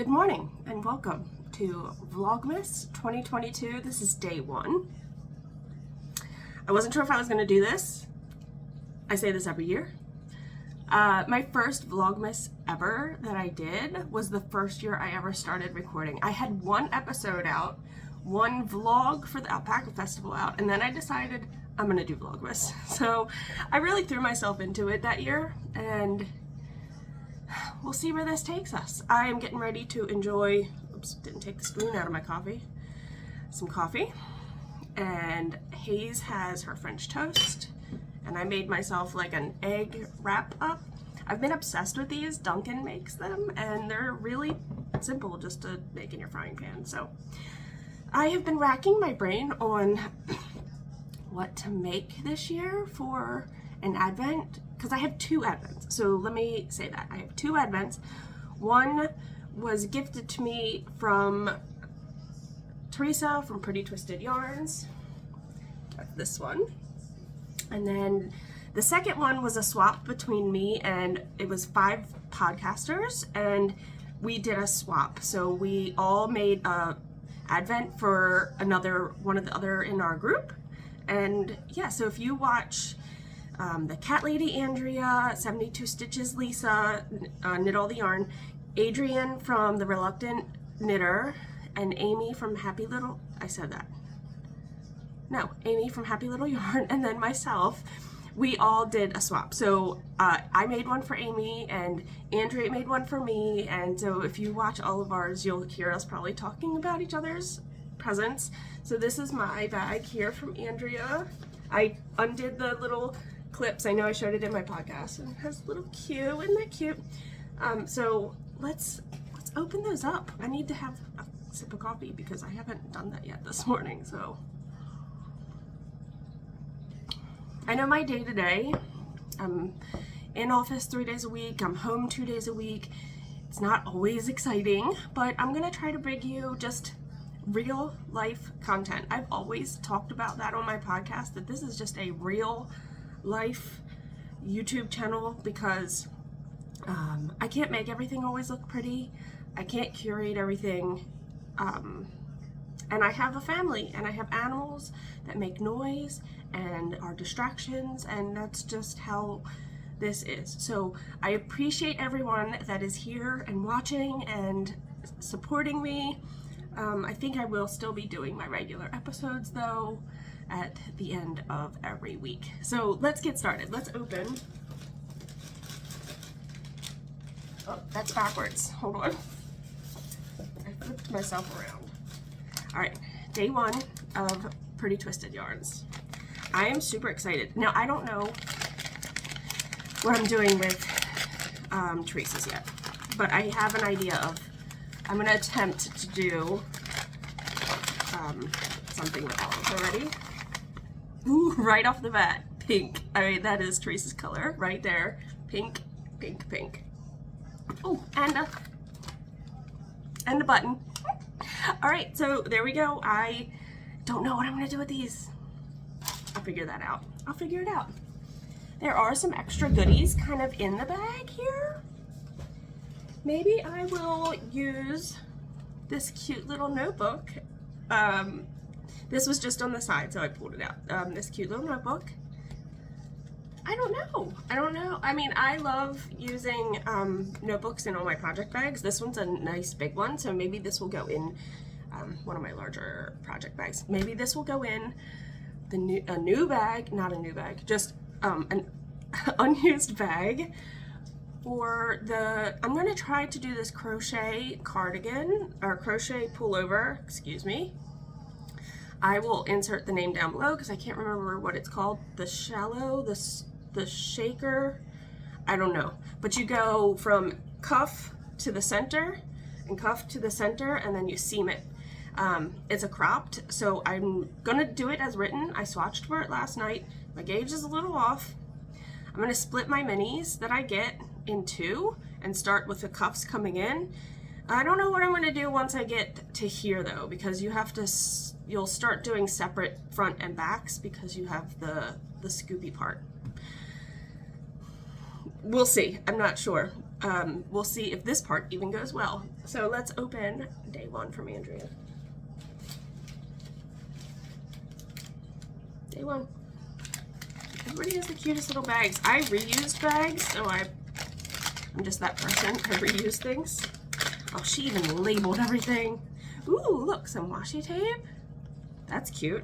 Good morning and welcome to Vlogmas 2022. This is day one. I wasn't sure if I was going to do this. I say this every year. My first Vlogmas ever that I did was the first year I ever started recording. I had one episode out, one vlog for the Alpaca Festival out, and then I decided I'm going to do Vlogmas. So I really threw myself into it that year, and we'll see where this takes us. I am getting ready to enjoy, oops, didn't take the spoon out of my coffee, some coffee. And Hayes has her French toast, and I made myself like an egg wrap up. I've been obsessed with these. Dunkin' makes them, and they're really simple just to make in your frying pan. So I have been racking my brain on what to make this year for an Advent, because I have two Advents. So let me say that. I have two Advents. One was gifted to me from Teresa from Pretty Twisted Yarns. That's this one. And then the second one was a swap between me and it was 5 podcasters, and we did a swap. So we all made a Advent for one of the other in our group. And yeah, so if you watch the Cat Lady Andrea, 72 Stitches Lisa, Knit All the Yarn, Adrienne from The Reluctant Knitter, and Amy from Happy Little, Amy from Happy Little Yarn, and then myself, we all did a swap. So I made one for Amy, and Andrea made one for me, and so if you watch all of ours, you'll hear us probably talking about each other's presents. So this is my bag here from Andrea. I undid the little clips. I know I showed it in my podcast, and it has a little Q. Isn't that cute? So let's open those up. I need to have a sip of coffee because I haven't done that yet this morning. So I know my day to day. I'm in office 3 days a week. I'm home 2 days a week. It's not always exciting, but I'm gonna try to bring you just real life content. I've always talked about that on my podcast, that this is just a real life YouTube channel, because I can't make everything always look pretty. I can't curate everything. And I have a family, and I have animals that make noise and are distractions, and that's just how this is. So I appreciate everyone that is here and watching and supporting me. I think I will still be doing my regular episodes though at the end of every week. So let's get started. Let's open. Oh, that's backwards. Hold on. I flipped myself around. All right, day one of Pretty Twisted Yarns. I am super excited. Now, I don't know what I'm doing with Teresa's yet, but I have an idea of, I'm gonna attempt to do something with all of them. Ready? Ooh, right off the bat, pink. I mean, that is Teresa's color right there. Pink, pink, pink. Oh, and a button. All right, so there we go. I don't know what I'm gonna do with these. I'll figure that out. I'll figure it out. There are some extra goodies kind of in the bag here. Maybe I will use this cute little notebook. This was just on the side, so I pulled it out. This cute little notebook. I don't know. I mean, I love using notebooks in all my project bags. This one's a nice big one, so maybe this will go in one of my larger project bags. Maybe this will go in a new bag, not a new bag, just an unused bag. I'm gonna try to do this crochet cardigan, or crochet pullover, excuse me. I will insert the name down below because I can't remember what it's called. The shallow, the shaker, I don't know. But you go from cuff to the center and cuff to the center, and then you seam it. It's a cropped, so I'm gonna do it as written. I swatched for it last night. My gauge is a little off. I'm gonna split my minis that I get in 2 and start with the cuffs coming in. I don't know what I'm gonna do once I get to here though, because you'll start doing separate front and backs because you have the scoopy part. We'll see. I'm not sure. we'll see if this part even goes well. So let's open day one from Andrea. Day one. Everybody has the cutest little bags. I reused bags, so I'm just that person. I reuse things. Oh, she even labeled everything. Ooh, look, some washi tape. That's cute.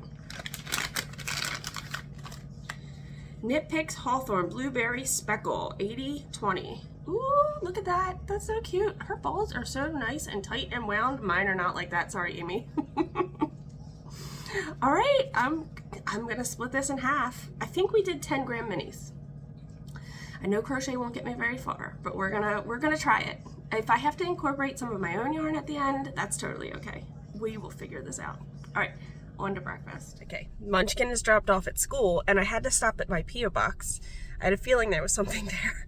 Knit Picks Hawthorne Blueberry Speckle 80/20. Ooh, look at that. That's so cute. Her balls are so nice and tight and wound. Mine are not like that. Sorry, Amy. All right, I'm gonna split this in half. I think we did 10-gram minis. I know crochet won't get me very far, but we're gonna try it. If I have to incorporate some of my own yarn at the end, that's totally okay. We will figure this out. All right, on to breakfast. Okay, Munchkin is dropped off at school, and I had to stop at my P.O. box. I had a feeling there was something there.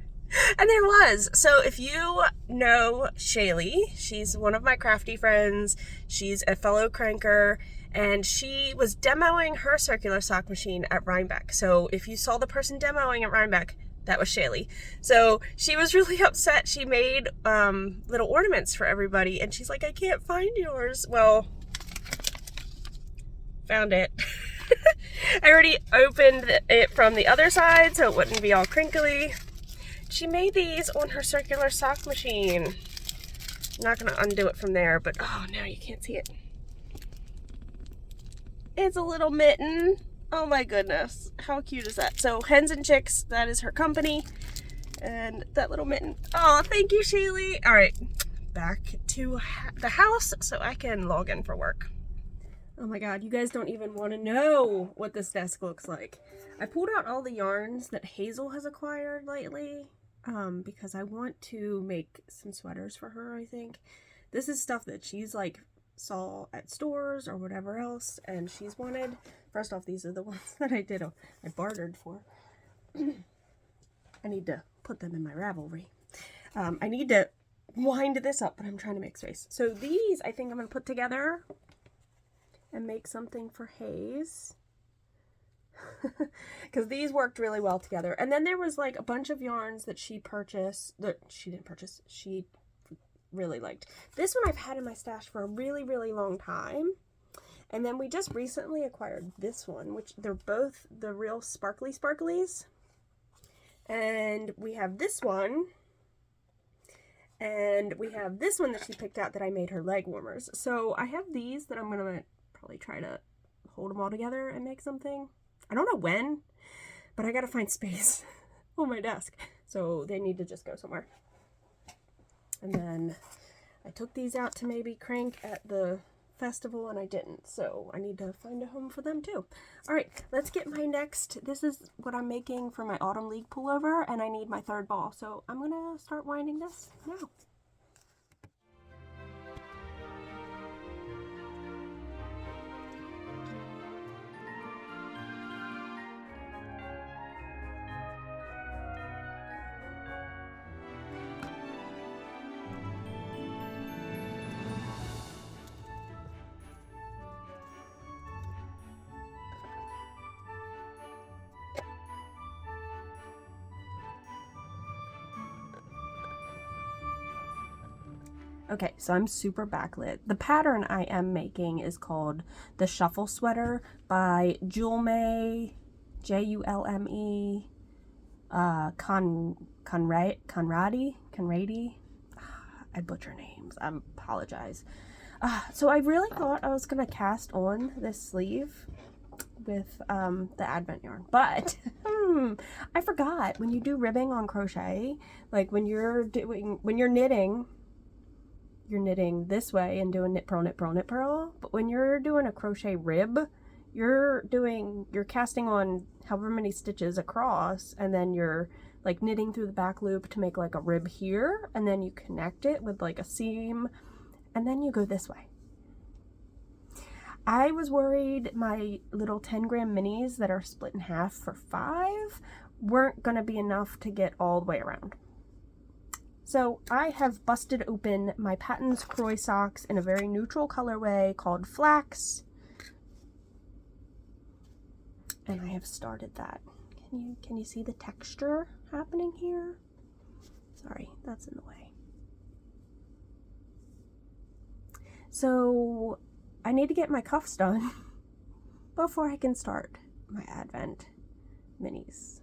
And there was. So if you know Shaylee, she's one of my crafty friends. She's a fellow cranker, and she was demoing her circular sock machine at Rhinebeck. So if you saw the person demoing at Rhinebeck, that was Shaylee. So she was really upset. She made little ornaments for everybody, and she's like, I can't find yours. Well, found it. I already opened it from the other side so it wouldn't be all crinkly. She made these on her circular sock machine. I'm not going to undo it from there, but oh, now you can't see it. It's a little mitten. Oh my goodness. How cute is that? So Hens and Chicks, that is her company. And that little mitten. Oh, thank you, Shaylee. All right, back to the house so I can log in for work. Oh my God, you guys don't even want to know what this desk looks like. I pulled out all the yarns that Hazel has acquired lately. Because I want to make some sweaters for her, I think. This is stuff that she's like saw at stores or whatever else, and she's wanted. First off, these are the ones that I bartered for. I need to put them in my Ravelry. I need to wind this up, but I'm trying to make space. So these, I think I'm going to put together and make something for Hayes. Because these worked really well together. And then there was like a bunch of yarns that she purchased, that she didn't purchase, she really liked. This one I've had in my stash for a really, really long time. And then we just recently acquired this one, which they're both the real sparkly sparklies. And we have this one. And we have this one that she picked out that I made her leg warmers. So I have these that I'm going to probably try to hold them all together and make something. I don't know when, but I gotta find space on my desk. So they need to just go somewhere. And then I took these out to maybe crank at the festival and I didn't. So I need to find a home for them too. All right, let's get my next. This is what I'm making for my Autumn League pullover, and I need my third ball. So I'm gonna start winding this now. Okay, so I'm super backlit. The pattern I am making is called the Shuffle Sweater by Julme, Julme, Conradi. I butcher names. I apologize. So I really thought I was gonna cast on this sleeve with the Advent yarn, but I forgot. When you do ribbing on crochet, like when you're knitting. You're knitting this way and doing knit purl, knit purl, knit purl. But when you're doing a crochet rib, you're casting on however many stitches across, and then you're like knitting through the back loop to make like a rib here, and then you connect it with like a seam, and then you go this way. I was worried my little 10-gram minis that are split in half for 5 weren't gonna be enough to get all the way around. So I have busted open my Patons Croy socks in a very neutral colorway called Flax. And I have started that. Can you see the texture happening here? Sorry, that's in the way. So I need to get my cuffs done before I can start my Advent minis.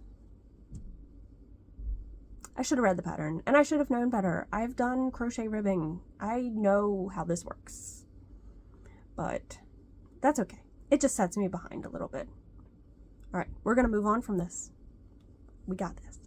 I should have read the pattern, and I should have known better. I've done crochet ribbing. I know how this works. But that's okay. It just sets me behind a little bit. All right, we're going to move on from this. We got this.